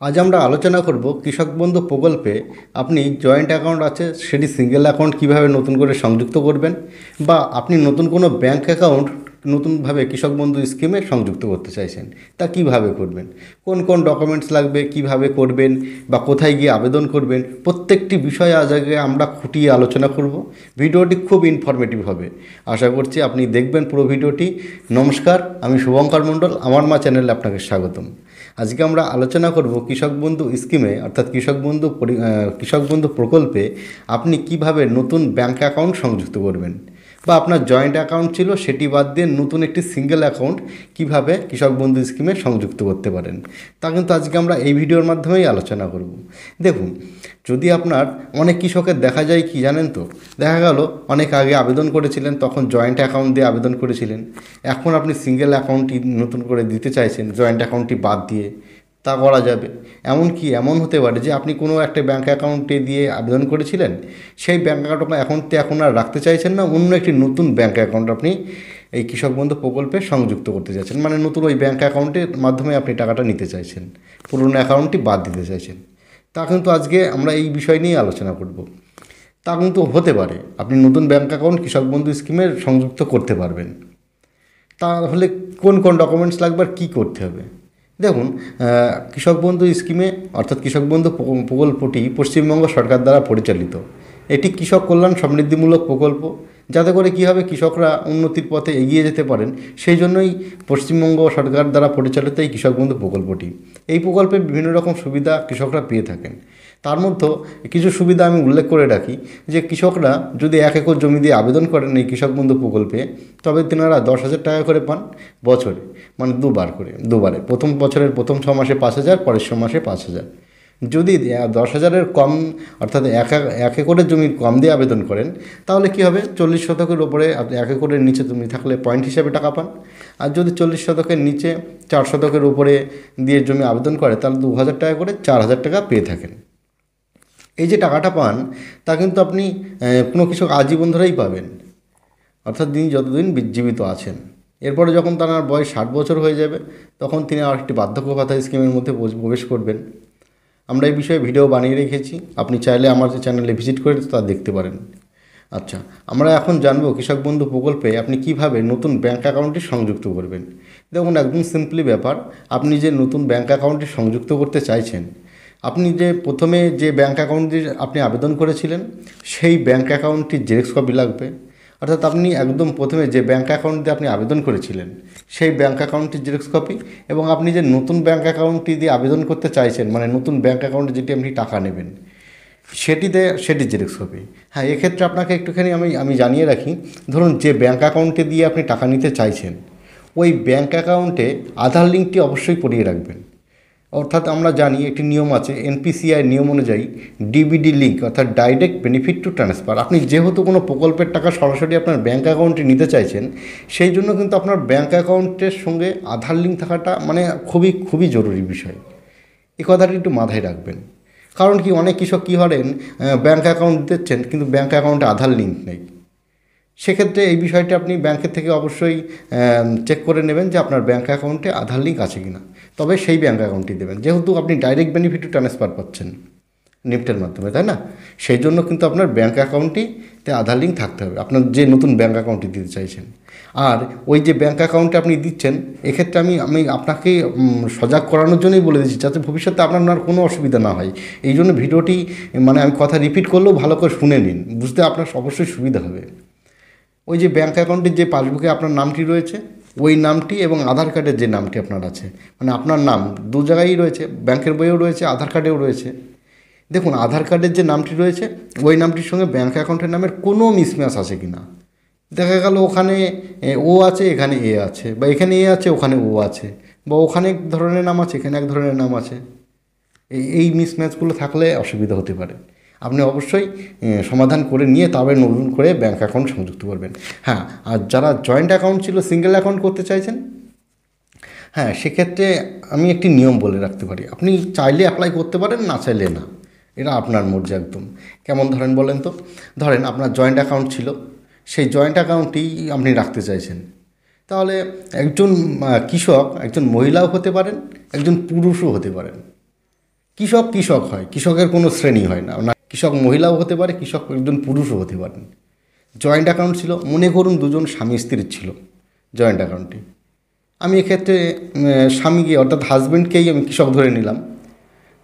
আজ আমরা আলোচনা করব কৃষক বন্ধু প্রকল্পে আপনি জয়েন্ট অ্যাকাউন্ট আছে সেটি সিঙ্গেল অ্যাকাউন্ট কীভাবে নতুন করে সংযুক্ত করবেন, বা আপনি নতুন কোনো ব্যাঙ্ক অ্যাকাউন্ট নতুনভাবে কৃষক বন্ধু স্কিমে সংযুক্ত করতে চাইছেন, তা কিভাবে করবেন, কোন কোন ডকুমেন্টস লাগবে, কিভাবে করবেন, বা কোথায় গিয়ে আবেদন করবেন, প্রত্যেকটি বিষয় আজ আগে আমরা খুঁটিয়ে আলোচনা করব। ভিডিওটি খুব ইনফরমেটিভ হবে, আশা করছি আপনি দেখবেন পুরো ভিডিওটি। নমস্কার, আমি শুভঙ্কর মণ্ডল, আমার মা চ্যানেলে আপনাকে স্বাগতম। আজকে আমরা আলোচনা করব কৃষক বন্ধু স্কিমে অর্থাৎ কৃষক বন্ধু প্রকল্পে আপনি কিভাবে নতুন ব্যাঙ্ক অ্যাকাউন্ট সংযুক্ত করবেন, বা আপনার জয়েন্ট অ্যাকাউন্ট ছিল সেটি বাদ দিয়ে নতুন একটি সিঙ্গেল অ্যাকাউন্ট কিভাবে কৃষক বন্ধু স্কিমে সংযুক্ত করতে পারেন, তা কিন্তু আজকে আমরা এই ভিডিওর মাধ্যমেই আলোচনা করব। দেখুন, যদি আপনার অনেক কৃষকের দেখা যায় কি জানেন তো, দেখা গেল অনেক আগে আবেদন করেছিলেন, তখন জয়েন্ট অ্যাকাউন্ট দিয়ে আবেদন করেছিলেন, এখন আপনি সিঙ্গেল অ্যাকাউন্টটি নতুন করে দিতে চাইছেন জয়েন্ট অ্যাকাউন্টটি বাদ দিয়ে, তা করা যাবে। এমন হতে পারে যে আপনি কোনো একটা ব্যাঙ্ক অ্যাকাউন্টে দিয়ে আবেদন করেছিলেন, সেই ব্যাঙ্ক অ্যাকাউন্টে এখন আর রাখতে চাইছেন না, অন্য একটি নতুন ব্যাঙ্ক অ্যাকাউন্ট আপনি এই কৃষক বন্ধু প্রকল্পে সংযুক্ত করতে চাইছেন, মানে নতুন ওই ব্যাঙ্ক অ্যাকাউন্টের মাধ্যমে আপনি টাকাটা নিতে চাইছেন, পুরনো অ্যাকাউন্টটি বাদ দিতে চাইছেন। তা কিন্তু আজকে আমরা এই বিষয় নিয়ে আলোচনা করব। তা কিন্তু হতে পারে আপনি নতুন ব্যাঙ্ক অ্যাকাউন্ট কৃষক বন্ধু স্কিমে সংযুক্ত করতে পারবেন। তাহলে কোন কোন ডকুমেন্টস লাগবে আর কী করতে হবে? দেখুন, কৃষক বন্ধু স্কিমে অর্থাৎ কৃষক বন্ধু প্রকল্পটি পশ্চিমবঙ্গ সরকার দ্বারা পরিচালিত। এটি কৃষক কল্যাণ সমৃদ্ধিমূলক প্রকল্প, যাতে করে কী হবে কৃষকরা উন্নতির পথে এগিয়ে যেতে পারেন, সেই জন্যই পশ্চিমবঙ্গ সরকার দ্বারা পরিচালিত এই কৃষক বন্ধু প্রকল্পটি। এই প্রকল্পে বিভিন্ন রকম সুবিধা কৃষকরা পেয়ে থাকেন। তার মধ্যে কিছু সুবিধা আমি উল্লেখ করে রাখি, যে কৃষকরা যদি 1 একর জমি দিয়ে আবেদন করেন এই কৃষক বন্ধু প্রকল্পে, তবে তেনারা 10,000 টাকা করে পান বছরে, মানে দুবারে, প্রথম বছরের প্রথম 6 মাসে 5,000, পরের 6 মাসে 5,000। যদি 10,000-এর কম অর্থাৎ এক একরের জমির কম দিয়ে আবেদন করেন, তাহলে কী হবে, 40 শতকের ওপরে 1 একরের নিচে জমি থাকলে পয়েন্ট হিসাবে টাকা পান। আর যদি 40 শতকের নিচে 4 শতকের উপরে দিয়ে জমি আবেদন করে, তাহলে 2,000 টাকা করে 4,000 টাকা পেয়ে থাকেন। এই যে টাকাটা পান, তা কিন্তু আপনি কোনো কৃষক আজীবন ধরেই পাবেন, অর্থাৎ তিনি যতদিন জীবিত আছেন। এরপরে যখন তার বয়স 60 বছর হয়ে যাবে, তখন তিনি আরেকটি বার্ধক্য ভাতা স্কিমের মধ্যে প্রবেশ করবেন। আমরা এই বিষয়ে ভিডিও বানিয়ে রেখেছি, আপনি চাইলে আমার চ্যানেলে ভিজিট করে তা দেখতে পারেন। আচ্ছা, আমরা এখন জানবো কৃষক বন্ধু প্রকল্পে আপনি কিভাবে নতুন ব্যাঙ্ক অ্যাকাউন্টটি সংযুক্ত করবেন। দেখুন, একদম সিম্পলি ব্যাপার। আপনি যে নতুন ব্যাঙ্ক অ্যাকাউন্টটি সংযুক্ত করতে চাইছেন, আপনি যে প্রথমে যে ব্যাঙ্ক অ্যাকাউন্টটি আপনি আবেদন করেছিলেন, সেই ব্যাঙ্ক অ্যাকাউন্টটির জেরক্স কপি লাগবে। অর্থাৎ আপনি একদম প্রথমে যে ব্যাঙ্ক অ্যাকাউন্ট দিয়ে আপনি আবেদন করেছিলেন, সেই ব্যাঙ্ক অ্যাকাউন্টটির জেরক্স কপি, এবং আপনি যে নতুন ব্যাঙ্ক অ্যাকাউন্টটি দিয়ে আবেদন করতে চাইছেন, মানে নতুন ব্যাঙ্ক অ্যাকাউন্টে যেটি আপনি টাকা নেবেন, সেটির জেরক্স কপি। হ্যাঁ, এক্ষেত্রে আপনাকে একটুখানি আমি জানিয়ে রাখি, ধরুন যে ব্যাঙ্ক অ্যাকাউন্টে দিয়ে আপনি টাকা নিতে চাইছেন, ওই ব্যাঙ্ক অ্যাকাউন্টে আধার লিঙ্কটি অবশ্যই করিয়ে রাখবেন। অর্থাৎ আমরা জানি একটি নিয়ম আছে, এনপিসিআই নিয়ম অনুযায়ী ডিবিডি লিঙ্ক অর্থাৎ ডাইরেক্ট বেনিফিট টু ট্রান্সফার। আপনি যেহেতু কোনো প্রকল্পের টাকা সরাসরি আপনার ব্যাঙ্ক অ্যাকাউন্টে নিতে চাইছেন, সেই জন্য কিন্তু আপনার ব্যাঙ্ক অ্যাকাউন্টের সঙ্গে আধার লিঙ্ক থাকাটা মানে খুবই খুবই জরুরি বিষয়। এই কথাটি একটু মাথায় রাখবেন। কারণ কি, অনেক কৃষক কী করেন, ব্যাঙ্ক অ্যাকাউন্ট দিচ্ছেন কিন্তু ব্যাঙ্ক অ্যাকাউন্টে আধার লিঙ্ক নেই। সেক্ষেত্রে এই বিষয়টি আপনি ব্যাংকের থেকে অবশ্যই চেক করে নেবেন যে আপনার ব্যাঙ্ক অ্যাকাউন্টে আধার লিঙ্ক আছে কিনা, তবে সেই ব্যাঙ্ক অ্যাকাউন্টটি দেবেন। যেহেতু আপনি ডাইরেক্ট বেনিফিট ট্রান্সফার পাচ্ছেন নিফটের মাধ্যমে, তাই না? সেই জন্য কিন্তু আপনার ব্যাঙ্ক অ্যাকাউন্টটিতে আধার লিঙ্ক থাকতে হবে, আপনার যে নতুন ব্যাঙ্ক অ্যাকাউন্টটি দিতে চাইছেন। আর ওই যে ব্যাঙ্ক অ্যাকাউন্টে আপনি দিচ্ছেন, এক্ষেত্রে আমি আপনাকে সজাগ করানোর জন্যই বলে দিচ্ছি, যাতে ভবিষ্যতে আপনার কোনো অসুবিধা না হয়। এই জন্য ভিডিওটি মানে আমি কথা রিপিট করলেও ভালো করে শুনে নিন, বুঝতে আপনার অবশ্যই সুবিধা হবে। ওই যে ব্যাঙ্ক অ্যাকাউন্টের যে পাসবুকে আপনার নামটি রয়েছে, ওই নামটি এবং আধার কার্ডের যে নামটি আপনার আছে, মানে আপনার নাম দু জায়গায়ই রয়েছে, ব্যাংকের বইয়েও রয়েছে, আধার কার্ডেও রয়েছে। দেখুন, আধার কার্ডের যে নামটি রয়েছে, ওই নামটির সঙ্গে ব্যাঙ্ক অ্যাকাউন্টের নামের কোনো মিসম্যাচ আছে কি না। দেখা গেল ওখানে ও আছে, এখানে এ আছে, বা এখানে এ আছে, ওখানে ও আছে, বা ওখানে এক ধরনের নাম আছে, এখানে এক ধরনের নাম আছে। এই মিসম্যাচগুলো থাকলে অসুবিধা হতে পারে। আপনি অবশ্যই সমাধান করে নিয়ে তবে নতুন করে ব্যাঙ্ক অ্যাকাউন্ট সংযুক্ত করবেন। হ্যাঁ, আর যারা জয়েন্ট অ্যাকাউন্ট ছিল সিঙ্গেল অ্যাকাউন্ট করতে চাইছেন, হ্যাঁ, সেক্ষেত্রে আমি একটি নিয়ম বলে রাখতে পারি, আপনি চাইলে অ্যাপ্লাই করতে পারেন, না চাইলে না, এটা আপনার মর্জি একদম। কেমন ধরেন বলেন তো, ধরেন আপনার জয়েন্ট অ্যাকাউন্ট ছিল, সেই জয়েন্ট অ্যাকাউন্টটি আপনি রাখতে চাইছেন, তাহলে একজন কৃষক একজন মহিলাও হতে পারেন, একজন পুরুষও হতে পারেন। কৃষক কৃষক হয়, কৃষকের কোনো শ্রেণী হয় না। না, কৃষক মহিলাও হতে পারে, কৃষক একজন পুরুষও হতে পারেন। জয়েন্ট অ্যাকাউন্ট ছিল, মনে করুন দুজন স্বামী স্ত্রীর ছিল জয়েন্ট অ্যাকাউন্টে। আমি এক্ষেত্রে স্বামীকে অর্থাৎ হাজব্যান্ডকেই আমি কৃষক ধরে নিলাম।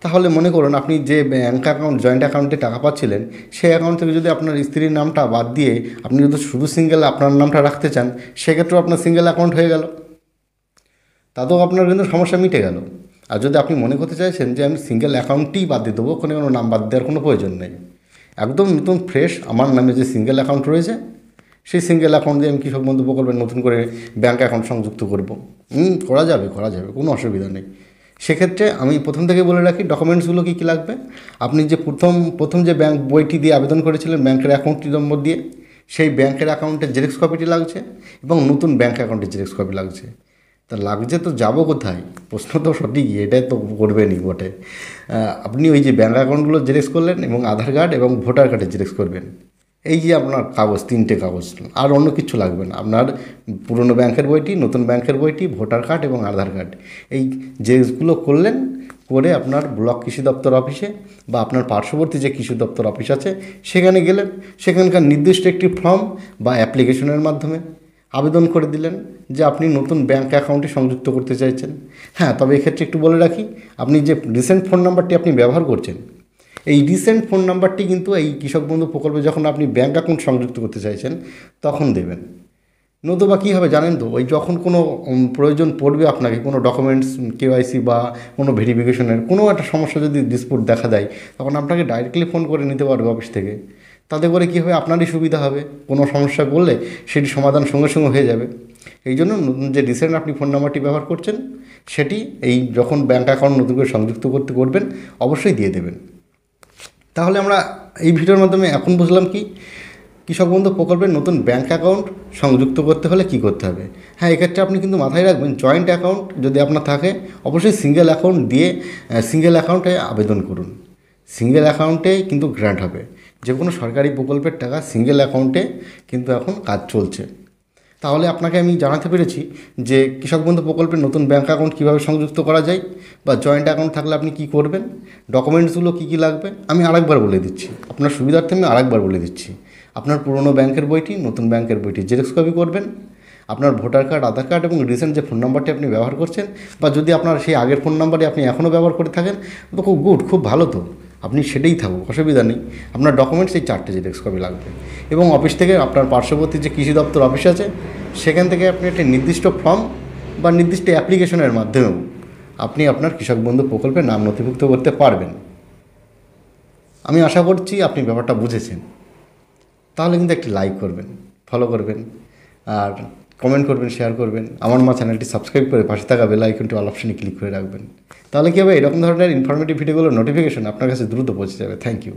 তাহলে মনে করুন আপনি যে ব্যাঙ্ক অ্যাকাউন্ট জয়েন্ট অ্যাকাউন্টে টাকা পাচ্ছিলেন, সেই অ্যাকাউন্ট থেকে যদি আপনার স্ত্রীর নামটা বাদ দিয়ে আপনি যদি শুধু সিঙ্গেল আপনার নামটা রাখতে চান, সেক্ষেত্রেও আপনার সিঙ্গেল অ্যাকাউন্ট হয়ে গেল, তাতেও আপনার কিন্তু সমস্যা মিটে গেল। আর যদি আপনি মনে করতে চাইছেন যে আমি সিঙ্গেল অ্যাকাউন্টই বাদ দিয়ে দেবো, কোনো নাম বাদ দেওয়ার কোনো প্রয়োজন নেই, একদম নতুন ফ্রেশ আমার নামে যে সিঙ্গেল অ্যাকাউন্ট রয়েছে, সেই সিঙ্গেল অ্যাকাউন্ট দিয়ে আমি কৃষক বন্ধু প্রকল্পের নতুন করে ব্যাঙ্ক অ্যাকাউন্ট সংযুক্ত করব। করা যাবে, কোনো অসুবিধা নেই। সেক্ষেত্রে আমি প্রথম থেকে বলে রাখি ডকুমেন্টসগুলো কী কী লাগবে। আপনি যে প্রথম যে ব্যাঙ্ক বইটি দিয়ে আবেদন করেছিলেন ব্যাঙ্কের অ্যাকাউন্ট নম্বর দিয়ে, সেই ব্যাঙ্কের অ্যাকাউন্টের জেরক্স কপিটি লাগছে এবং নতুন ব্যাঙ্ক অ্যাকাউন্টের জেরক্স কপি লাগছে। তা লাগছে তো যাবো কোথায়, প্রশ্ন তো সঠিকই, এটাই তো করবেনই বটে। আপনি ওই যে ব্যাঙ্ক অ্যাকাউন্টগুলো জেরক্স করলেন এবং আধার কার্ড এবং ভোটার কার্ডের জেরক্স করবেন। এই যে আপনার কাগজ, 3টে কাগজ, আর অন্য কিছু লাগবে না। আপনার পুরনো ব্যাংকের বইটি, নতুন ব্যাংকের বইটি, ভোটার কার্ড এবং আধার কার্ড, এই জেরক্সগুলো করলেন, করে আপনার ব্লক কৃষি দপ্তর অফিসে বা আপনার পার্শ্ববর্তী যে কৃষি দপ্তর অফিস আছে সেখানে গেলেন, সেখানকার নির্দিষ্ট একটি ফর্ম বা অ্যাপ্লিকেশনের মাধ্যমে আবেদন করে দিলেন যে আপনি নতুন ব্যাঙ্ক অ্যাকাউন্টে সংযুক্ত করতে চাইছেন। হ্যাঁ, তবে এক্ষেত্রে একটু বলে রাখি, আপনি যে রিসেন্ট ফোন নাম্বারটি আপনি ব্যবহার করছেন, এই রিসেন্ট ফোন নাম্বারটি কিন্তু এই কৃষক বন্ধু প্রকল্পে যখন আপনি ব্যাঙ্ক অ্যাকাউন্ট সংযুক্ত করতে চাইছেন তখন দেবেন। নতুবা কী হবে জানেন তো, ওই যখন কোনো প্রয়োজন পড়বে আপনাকে, কোনো ডকুমেন্টস কেওয়াইসি বা কোনো ভেরিফিকেশনের কোনো একটা সমস্যা যদি ডিসপুট দেখা দেয়, তখন আপনাকে ডাইরেক্টলি ফোন করে নিতে পারবে অফিস থেকে। তাতে করে কী হবে, আপনারই সুবিধা হবে, কোনো সমস্যা বললে সেটি সমাধান সঙ্গে সঙ্গে হয়ে যাবে। এই জন্য যে রিসেন্ট আপনি ফোন নাম্বারটি ব্যবহার করছেন সেটি এই যখন ব্যাঙ্ক অ্যাকাউন্ট নতুন করে সংযুক্ত করবেন অবশ্যই দিয়ে দেবেন। তাহলে আমরা এই ভিডিওর মাধ্যমে এখন বুঝলাম কি, কৃষক বন্ধু প্রকল্পের নতুন ব্যাঙ্ক অ্যাকাউন্ট সংযুক্ত করতে হলে কি করতে হবে। হ্যাঁ, এক্ষেত্রে আপনি কিন্তু মাথায় রাখবেন, জয়েন্ট অ্যাকাউন্ট যদি আপনার থাকে অবশ্যই সিঙ্গেল অ্যাকাউন্ট দিয়ে সিঙ্গেল অ্যাকাউন্টে আবেদন করুন। সিঙ্গেল অ্যাকাউন্টেই কিন্তু গ্র্যান্ট হবে। যে কোনো সরকারি প্রকল্পের টাকা সিঙ্গেল অ্যাকাউন্টে কিন্তু এখন কাজ চলছে। তাহলে আপনাকে আমি জানাতে পেরেছি যে কৃষক বন্ধু প্রকল্পের নতুন ব্যাঙ্ক অ্যাকাউন্ট কীভাবে সংযুক্ত করা যায়, বা জয়েন্ট অ্যাকাউন্ট থাকলে আপনি কী করবেন, ডকুমেন্টসগুলো কী কী লাগবে আমি আরেকবার বলে দিচ্ছি, আপনার সুবিধার্থে আমি আরেকবার বলে দিচ্ছি। আপনার পুরনো ব্যাংকের বইটি, নতুন ব্যাংকের বইটি জেরক্স কপি করবেন, আপনার ভোটার কার্ড, আধার কার্ড এবং রিসেন্ট যে ফোন নাম্বারটি আপনি ব্যবহার করছেন, বা যদি আপনার সেই আগের ফোন নাম্বারটি আপনি এখনও ব্যবহার করে থাকেন তো খুব গুড, খুব ভালো, তো আপনি সেটাই থাকুক, অসুবিধা নেই। আপনার ডকুমেন্টস এই 4টে জেরক্স কপি লাগবে এবং অফিস থেকে আপনার পার্শ্ববর্তী যে কৃষি দপ্তর অফিস আছে সেখান থেকে আপনি একটি নির্দিষ্ট ফর্ম বা নির্দিষ্ট অ্যাপ্লিকেশনের মাধ্যমেও আপনি আপনার কৃষক বন্ধু প্রকল্পে নাম নথিভুক্ত করতে পারবেন। আমি আশা করছি আপনি ব্যাপারটা বুঝেছেন। তাহলে কিন্তু একটি লাইক করবেন, ফলো করবেন, আর কমেন্ট করবেন, শেয়ার করবেন। আমার চ্যানেলটি সাবস্ক্রাইব করে পাশে থাকা বেল আইকনটি অল অপশনে ক্লিক করে রাখবেন। তাহলে কী হবে, এরকম ধরনের ইনফরমেটিভ ভিডিওগুলোর নোটিফিকেশন আপনার কাছে দ্রুত পৌঁছে যাবে। Thank you.